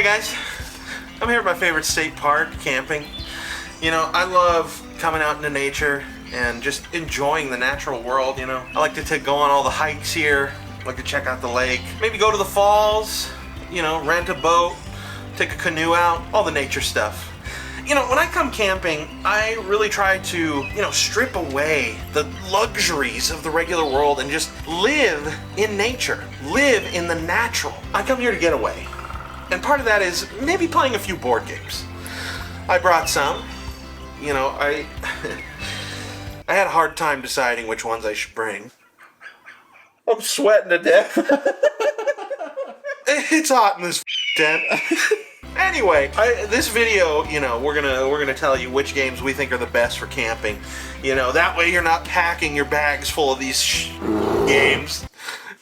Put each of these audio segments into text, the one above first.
guys, I'm here at my favorite state park, camping. You know, I love coming out into nature and just enjoying the natural world, you know. I like to go on all the hikes here, I like to check out the lake, maybe go to the falls, you know, rent a boat, take a canoe out, all the nature stuff. You know, when I come camping, I really try to, you know, strip away the luxuries of the regular world and just live in nature, live in the natural. I come here to get away. And part of that is maybe playing a few board games. I brought some. You know, I had a hard time deciding which ones I should bring. I'm sweating to death. It's hot in this tent. Anyway, this video, you know, we're gonna tell you which games we think are the best for camping. You know, that way you're not packing your bags full of these games.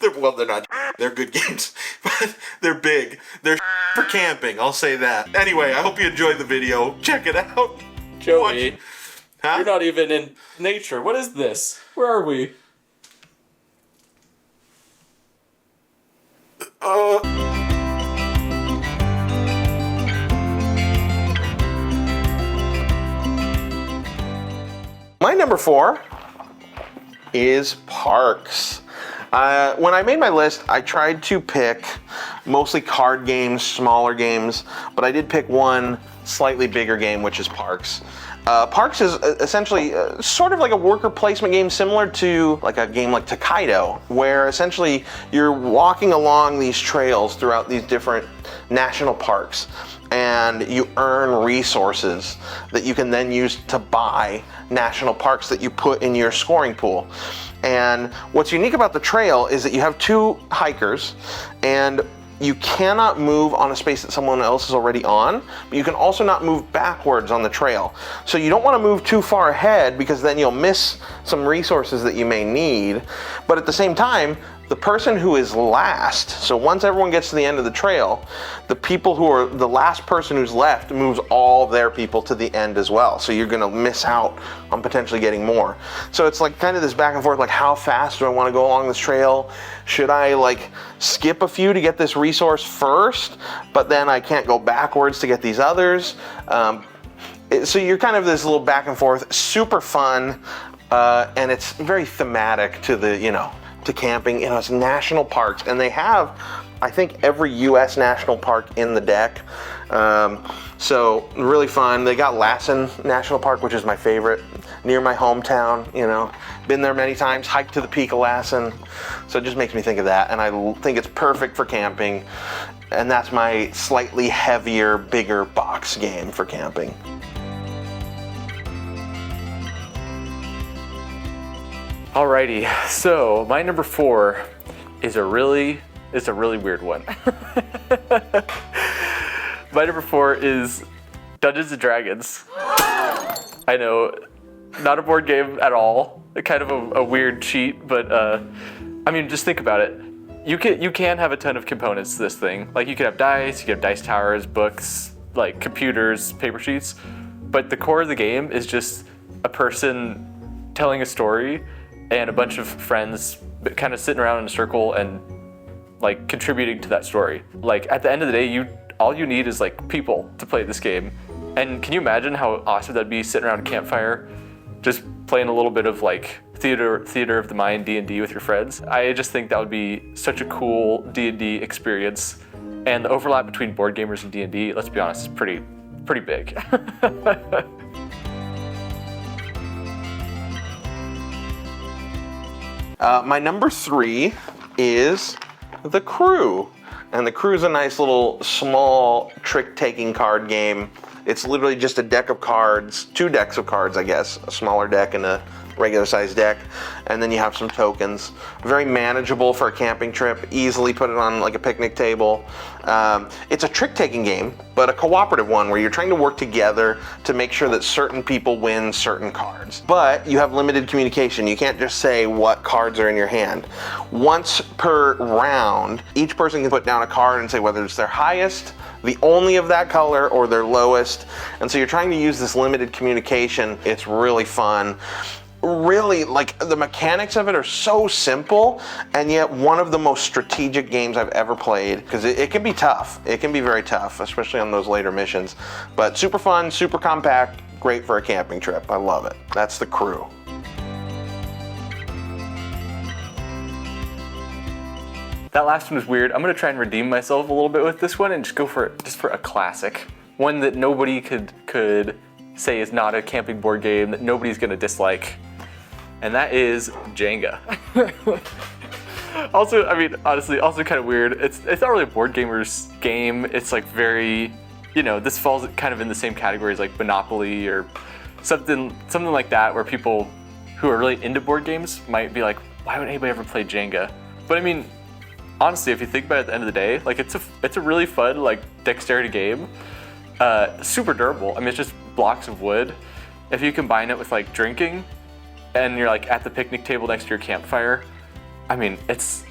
They're not. They're good games, but they're big. They're for camping. I'll say that. Anyway, I hope you enjoyed the video. Check it out. Joey, huh? You're not even in nature. What is this? Where are we? My number 4 is parks. When I made my list, I tried to pick mostly card games, smaller games, but I did pick one slightly bigger game, which is Parks. Parks is essentially sort of like a worker placement game, similar to like a game like Takedo, where essentially you're walking along these trails throughout these different national parks, and you earn resources that you can then use to buy national parks that you put in your scoring pool. And what's unique about the trail is that you have 2 hikers, and you cannot move on a space that someone else is already on, but you can also not move backwards on the trail. So you don't want to move too far ahead, because then you'll miss some resources that you may need. But at the same time, the person who is last, so once everyone gets to the end of the trail, the people who are the last person who's left moves all their people to the end as well. So you're gonna miss out on potentially getting more. So it's like kind of this back and forth, like how fast do I want to go along this trail? Should I like skip a few to get this resource first, but then I can't go backwards to get these others? So you're kind of this little back and forth, super fun, and it's very thematic to the, you know, to camping. You know, it's national parks, and they have, I think, every U.S. national park in the deck. So really fun. They got Lassen National Park, which is my favorite, near my hometown. You know, been there many times, hiked to the peak of Lassen. So it just makes me think of that, and I think it's perfect for camping. And that's my slightly heavier, bigger box game for camping. Alrighty, so my number 4 is a really weird one. My number 4 is Dungeons and Dragons. I know, not a board game at all. Kind of a weird cheat, but I mean, just think about it. You can have a ton of components to this thing. Like you could have dice, you could have dice towers, books, like computers, paper sheets. But the core of the game is just a person telling a story and a bunch of friends kind of sitting around in a circle and like contributing to that story. Like at the end of the day, all you need is like people to play this game. And can you imagine how awesome that'd be, sitting around a campfire, just playing a little bit of like theater of the mind, D&D with your friends? I just think that would be such a cool D&D experience. And the overlap between board gamers and D&D, let's be honest, is pretty big. My number 3 is The Crew. And The Crew is a nice little small trick-taking card game. It's literally just a deck of cards, 2 decks of cards, I guess, a smaller deck and a regular sized deck, and then you have some tokens. Very manageable for a camping trip, easily put it on like a picnic table. It's a trick-taking game, but a cooperative one where you're trying to work together to make sure that certain people win certain cards. But you have limited communication. You can't just say what cards are in your hand. Once per round, each person can put down a card and say whether it's their highest, the only of that color, or their lowest. And so you're trying to use this limited communication. It's really fun. really, like, the mechanics of it are so simple, and yet one of the most strategic games I've ever played, because it can be tough. It can be very tough, especially on those later missions. But super fun, super compact, great for a camping trip. I love it. That's the Crew. That last one was weird. I'm gonna try and redeem myself a little bit with this one and just go for a classic. One that nobody could say is not a camping board game, that nobody's gonna dislike. And that is Jenga. Also, I mean, honestly, also kind of weird. It's not really a board gamer's game. It's like very, this falls kind of in the same category as like Monopoly or something like that, where people who are really into board games might be like, why would anybody ever play Jenga? But I mean, honestly, if you think about it at the end of the day, like it's a really fun like dexterity game. Super durable. I mean, it's just blocks of wood. If you combine it with like drinking, and you're like at the picnic table next to your campfire, I mean, it's.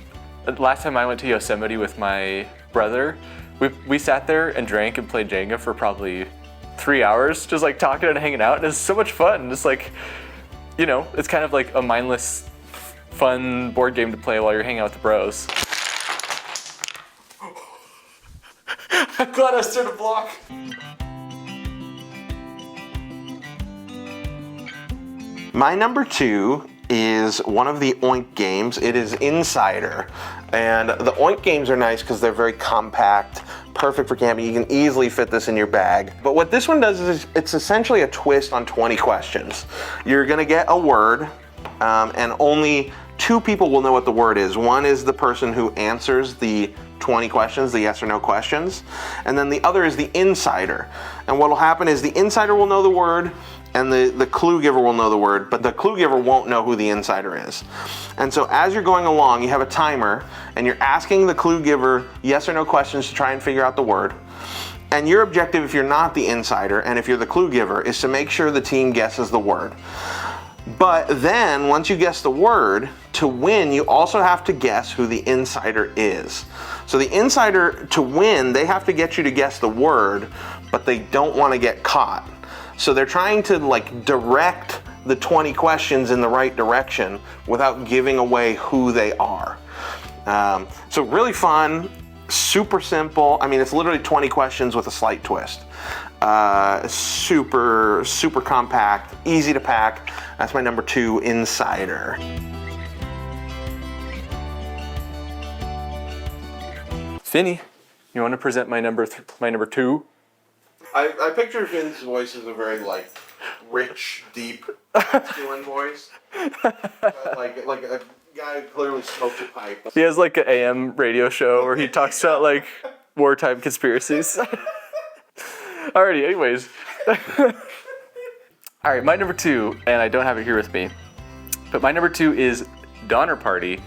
Last time I went to Yosemite with my brother, we sat there and drank and played Jenga for probably 3 hours, just like talking and hanging out. And it's so much fun. Just like, it's kind of like a mindless, fun board game to play while you're hanging out with the bros. I'm glad I stood a block. My number 2 is one of the Oink games. It is Insider. And the Oink games are nice because they're very compact, perfect for camping. You can easily fit this in your bag. But what this one does is it's essentially a twist on 20 questions. You're gonna get a word, and only 2 people will know what the word is. One is the person who answers the 20 questions, the yes or no questions, and then the other is the insider. And what will happen is the insider will know the word, and the clue giver will know the word, but the clue giver won't know who the insider is. And so as you're going along, you have a timer, and you're asking the clue giver yes or no questions to try and figure out the word. And your objective, if you're not the insider, and if you're the clue giver, is to make sure the team guesses the word. But then, once you guess the word, to win, you also have to guess who the insider is. So the insider, to win, they have to get you to guess the word, but they don't want to get caught. So they're trying to like direct the 20 questions in the right direction without giving away who they are. So really fun, super simple. I mean, it's literally 20 questions with a slight twist. Super compact, easy to pack. That's my number 2, Insider. Finny, you want to present my number 2? I picture Finn's voice as a very like rich, deep, masculine voice. like a guy who clearly smoked a pipe. He has like an AM radio show where he talks about like wartime conspiracies. Alrighty, anyways. Alright, my number 2, and I don't have it here with me, but my number 2 is Donner Party.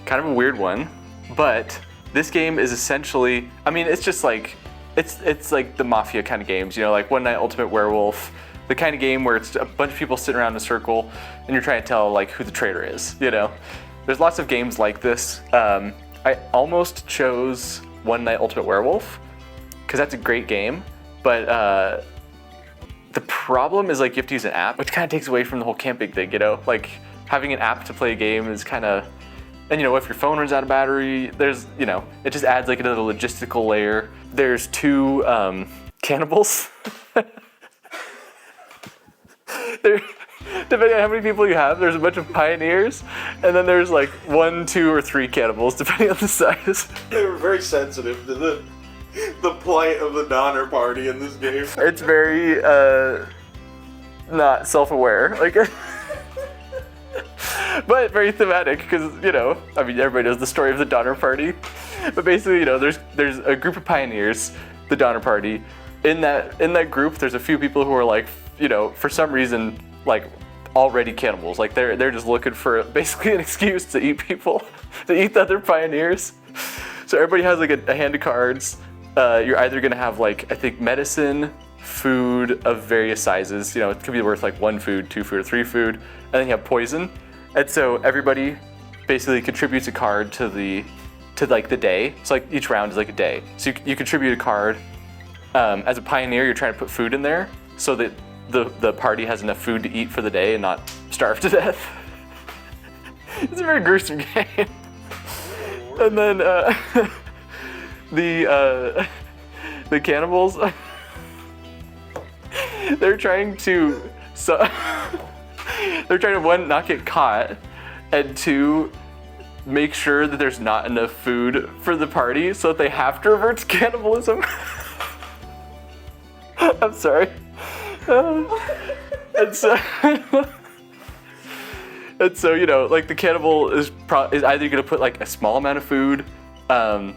Kind of a weird one, but this game is essentially, I mean, it's just like, it's like the mafia kind of games, like One Night Ultimate Werewolf, the kind of game where it's a bunch of people sitting around in a circle and you're trying to tell like who the traitor is, There's lots of games like this. I almost chose One Night Ultimate Werewolf because that's a great game, but the problem is like you have to use an app, which kind of takes away from the whole camping thing, Like having an app to play a game is kind of, and if your phone runs out of battery, there's, it just adds like another logistical layer. There's 2 cannibals. Depending on how many people you have, there's a bunch of pioneers, and then there's like 1, 2, or 3 cannibals, depending on the size. They were very sensitive to the plight of the Donner Party in this game. It's very not self-aware, like, but very thematic because I mean, everybody knows the story of the Donner Party. But basically, there's a group of pioneers, the Donner Party. In that group, there's a few people who are like, for some reason, like already cannibals. Like they're just looking for basically an excuse to eat people, to eat the other pioneers. So everybody has like a hand of cards. You're either gonna have like, I think, medicine, food of various sizes. It could be worth like 1 food, 2 food, or 3 food, and then you have poison. And so everybody basically contributes a card to like the day. So like each round is like a day. So you contribute a card. As a pioneer, you're trying to put food in there so that the party has enough food to eat for the day and not starve to death. It's a very gruesome game. And then the cannibals, they're trying to one, not get caught, and two, make sure that there's not enough food for the party so that they have to revert to cannibalism. I'm sorry. And so you know, like the cannibal is either gonna put like a small amount of food to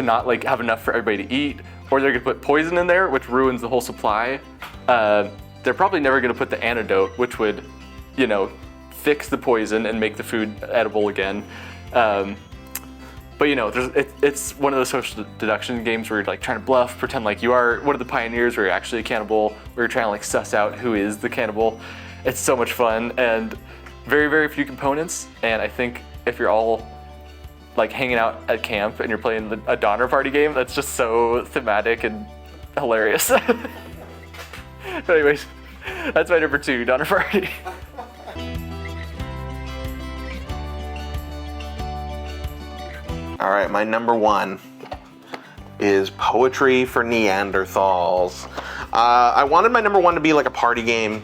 not like have enough for everybody to eat, or they're gonna put poison in there, which ruins the whole supply. They're probably never gonna put the antidote, which would, you know, fix the poison and make the food edible again. But you know, it's one of those social deduction games where you're like trying to bluff, pretend like you are one of the pioneers, where you're actually a cannibal, where you're trying to like suss out who is the cannibal. It's so much fun and very, very few components. And I think if you're all like hanging out at camp and you're playing a Donner Party game, that's just so thematic and hilarious. But anyways, that's my number 2, Donner Party. All right, my number 1 is Poetry for Neanderthals. I wanted my number 1 to be like a party game,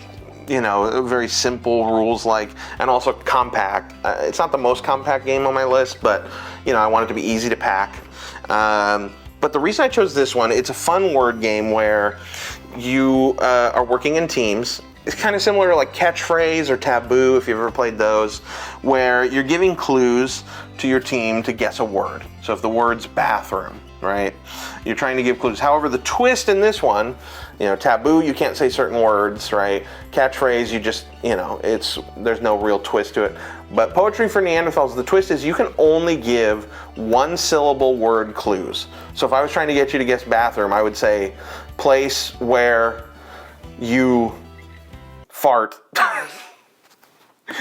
you know, very simple rules like, and also compact. It's not the most compact game on my list, but you know, I want it to be easy to pack. But the reason I chose this one, it's a fun word game where you are working in teams. It's kind of similar to like Catchphrase or Taboo, if you've ever played those, where you're giving clues to your team to guess a word. So if the word's bathroom, right, you're trying to give clues. However, the twist in this one, you know, Taboo, you can't say certain words, right? Catchphrase, you just, you know, there's no real twist to it. But Poetry for Neanderthals, the twist is you can only give 1-syllable word clues. So if I was trying to get you to guess bathroom, I would say place where you fart.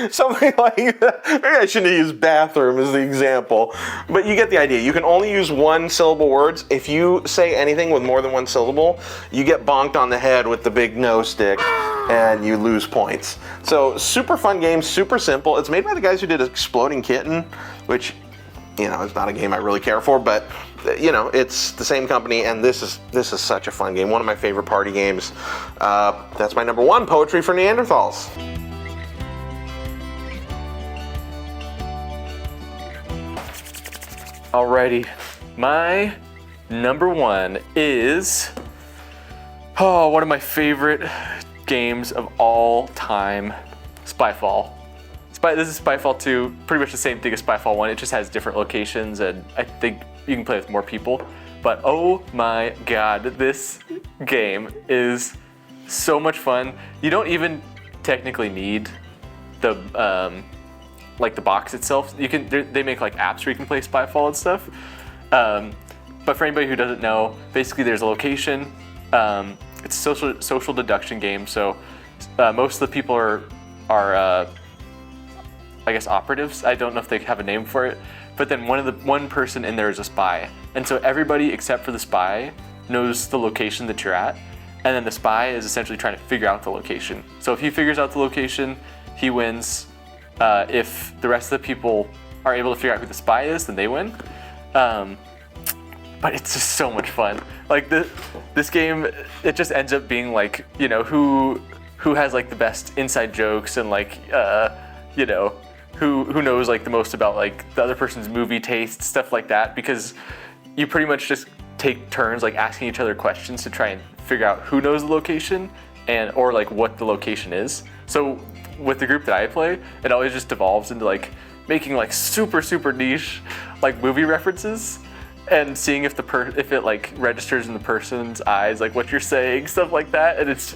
Something like that. Maybe I shouldn't have used bathroom as the example, but you get the idea. You can only use 1-syllable words. If you say anything with more than 1 syllable, you get bonked on the head with the big no stick and you lose points. So super fun game, super simple. It's made by the guys who did Exploding Kitten, which, you know, it's not a game I really care for, but you know, it's the same company, and this is such a fun game. One of my favorite party games. That's my number 1, Poetry for Neanderthals. Alrighty, my number 1 is one of my favorite games of all time, Spyfall. This is Spyfall 2, pretty much the same thing as Spyfall 1, it just has different locations, and I think you can play with more people. But oh my god, this game is so much fun. You don't even technically need the like the box itself. They make like apps where you can play Spyfall and stuff. But for anybody who doesn't know, basically there's a location. It's a social deduction game. So most of the people are I guess operatives. I don't know if they have a name for it. But then one person in there is a spy, and so everybody except for the spy knows the location that you're at, and then the spy is essentially trying to figure out the location. So if he figures out the location, he wins. If the rest of the people are able to figure out who the spy is, then they win. But it's just so much fun. Like this game, it just ends up being like, you know, who has like the best inside jokes and like you know, who knows like the most about like the other person's movie taste, stuff like that, because you pretty much just take turns like asking each other questions to try and figure out who knows the location or like what the location is. So with the group that I play, it always just devolves into like making like super niche like movie references and seeing if it like registers in the person's eyes, like what you're saying, stuff like that. And it's,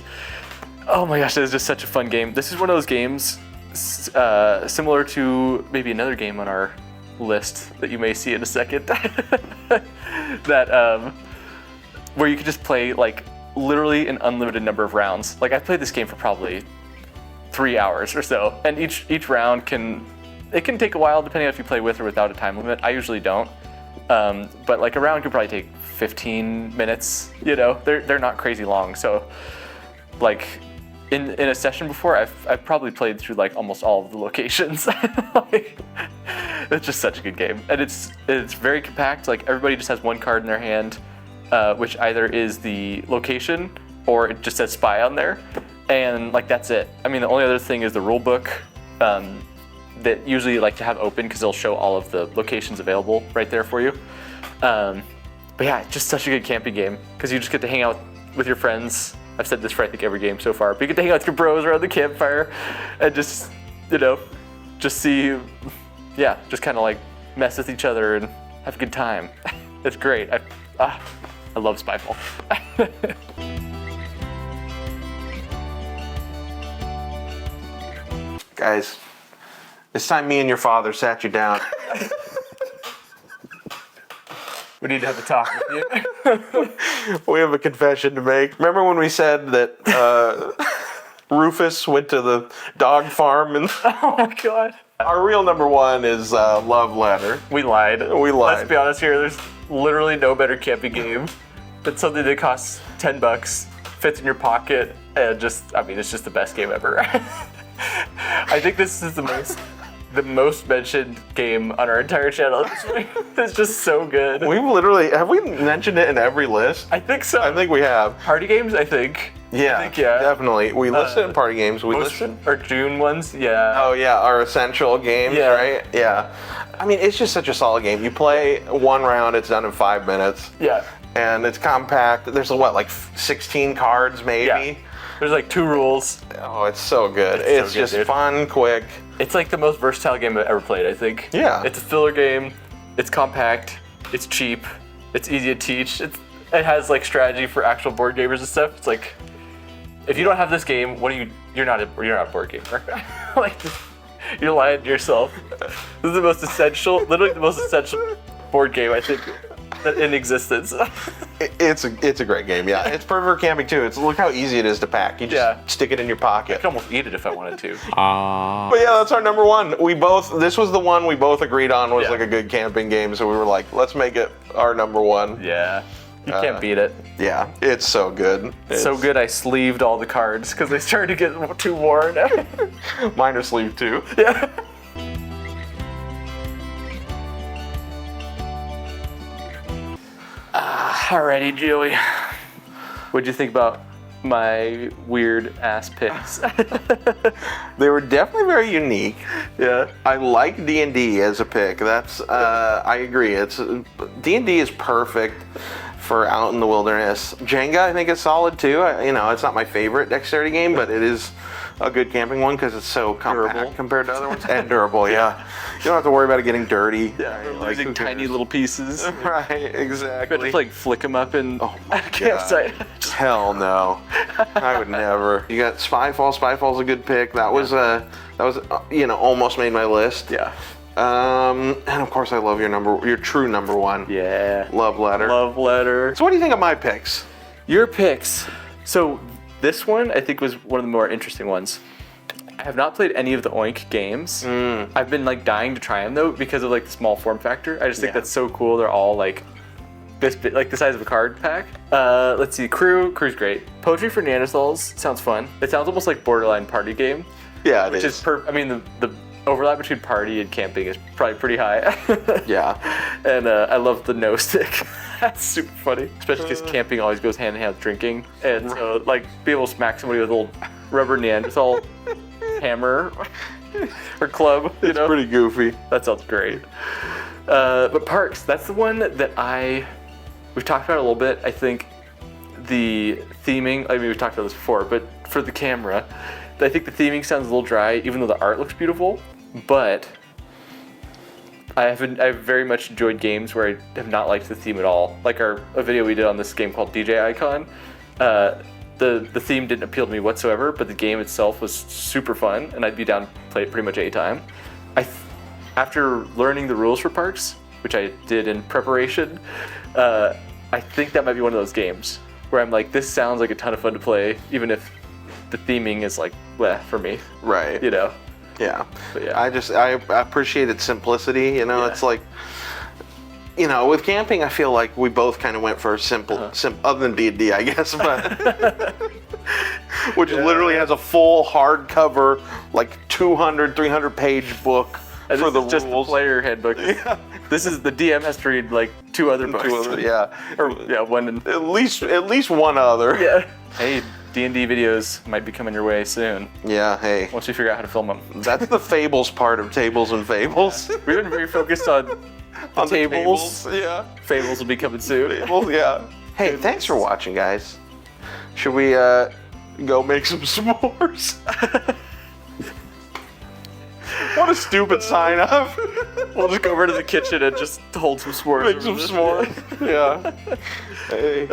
oh my gosh, it's just such a fun game. This is one of those games similar to maybe another game on our list that you may see in a second that where you could just play like literally an unlimited number of rounds. Like I played this game for probably 3 hours or so, and each round can take a while depending on if you play with or without a time limit. I usually don't, but like a round could probably take 15 minutes. You know, they're not crazy long, so like in a session before, I've probably played through like almost all of the locations. Like, it's just such a good game, and it's very compact. Like everybody just has one card in their hand, which either is the location or it just says spy on there, and like that's it. I mean, the only other thing is the rule book that usually you like to have open because they'll show all of the locations available right there for you. But yeah, it's just such a good camping game because you just get to hang out with your friends. I've said this for I think every game so far, but you get to hang out with your bros around the campfire and just, just see, just kind of like mess with each other and have a good time. It's great. I love Spyfall. Guys, it's time me and your father sat you down. We need to have a talk with you. We have a confession to make. Remember when we said that Rufus went to the dog farm? And Oh my god. our real number one is Love Letter. We lied. We lied. Let's be honest here, there's literally no better camping game than something that costs $10, fits in your pocket, and it's just the best game ever. I think this is the most mentioned game on our entire channel this week. It's just so good. Have we mentioned it in every list? I think so. I think we have. Party games, I think. Yeah, definitely. We listed in party games. We listed. Or June ones, yeah. Oh yeah, our essential games, Yeah. right? Yeah. I mean, it's just such a solid game. You play one round, it's done in 5 minutes. Yeah. And it's compact. There's like 16 cards maybe. Yeah. There's like 2 rules. Oh, it's so good. It's so It's good, just dude. fun, quick. It's like the most versatile game I've ever played, I think. Yeah. It's a filler game. It's compact. It's cheap. It's easy to teach. It has like strategy for actual board gamers and stuff. It's like, if you don't have this game, you're not a board gamer. Like, you're lying to yourself. This is the most essential, literally the most essential board game I think in existence. It's a great game, yeah. It's perfect for camping too. Look how easy it is to pack. You just stick it in your I pocket. could almost eat it if I wanted to. But yeah, that's our number one. This was the one we both agreed on was like a good camping game, so we were like, let's make it our number one. Yeah. You can't beat it. Yeah, it's so good. It's so good I sleeved all the cards because they started to get too worn. Mine are sleeve too. Yeah. Alrighty, Joey. What'd you think about my weird ass picks? They were definitely very unique. Yeah. I like D&D as a pick. That's I agree. D&D is perfect for out in the wilderness. Jenga I think is solid too. It's not my favorite dexterity game, but it is a good camping one because it's so compact Durable. compared to other ones. And durable, yeah. You don't have to worry about it getting dirty. Yeah, Right? losing who tiny cares? little pieces. Right, You had exactly. to like flick them up in Oh my a campsite. Hell no. I would never. You got Spyfall. Spyfall's a good pick. That was almost made my list. Yeah. And of course I love your true number one. Yeah. Love Letter. Love Letter. So what do you think of my picks? Your picks. So this one I think was one of the more interesting ones. I have not played any of the Oink games. I've been like dying to try them though because of like the small form factor. I just think that's so cool. They're all like this bit, like the size of a card pack. Let's see, Crew's great. Poetry for Neanderthals sounds fun. It sounds almost like borderline party game. Yeah, it Which is I mean the overlap between party and camping is probably pretty high. Yeah. And I love the no stick. That's super funny, especially because camping always goes hand in hand with drinking. And so, like, be able to smack somebody with a little rubber Neanderthal hammer or club, It's pretty goofy. That sounds great. But Parks, that's the one that we've talked about a little bit. I think the theming, I mean, we've talked about this before, but for the camera, I think the theming sounds a little dry, even though the art looks beautiful. But I've very much enjoyed games where I have not liked the theme at all. Like a video we did on this game called DJ Icon. The theme didn't appeal to me whatsoever, but the game itself was super fun, and I'd be down to play it pretty much any time. After learning the rules for Parks, which I did in preparation, I think that might be one of those games where I'm like, this sounds like a ton of fun to play, even if the theming is like, bleh, for me. Right. Yeah. But yeah. I appreciate its simplicity. It's like, with camping, I feel like we both kind of went for simple, other than D&D, I guess. But which literally has a full hardcover, like 200, 300 page book And for this the is just rules. the player handbook. Yeah. This is the DM has to read like 2 other books. Yeah. Or yeah, one. And, At least one other. yeah. Hey, D&D videos might be coming your way soon. Yeah, hey. Once you figure out how to film them. That's the fables part of Tables and Fables. We've been very focused on the On the tables. Yeah. Fables will be coming soon. Fables, yeah. Hey, thanks for watching, guys. Should we go make some s'mores? What a stupid sign up. We'll just go over to the kitchen and just hold some s'mores. Make some s'mores. Yeah. Hey.